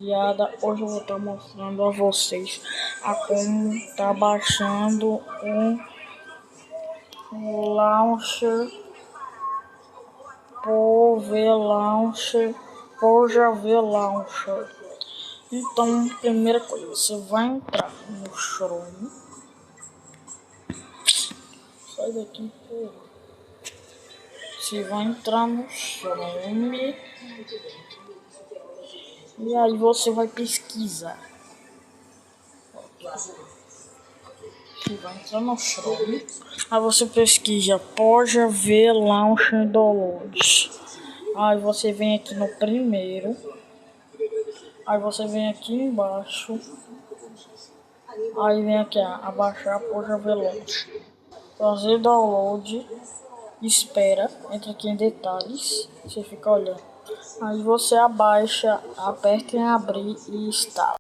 Hoje eu vou estar mostrando a vocês como tá baixando o launcher Pojave Launcher. Então, primeira coisa, você vai entrar no Chrome. Sai daqui, porra. Você vai entrar no Chrome. E aí você vai pesquisar. Você vai entrar no Chrome. Aí você pesquisa Pojave Launcher Downloads. Aí você vem aqui no primeiro. Aí você vem aqui embaixo. Aí vem aqui abaixar Pojave Launcher. Fazer download. Espera. Entra aqui em detalhes. Você fica olhando. Aí você abaixa, aperta em abrir e instala.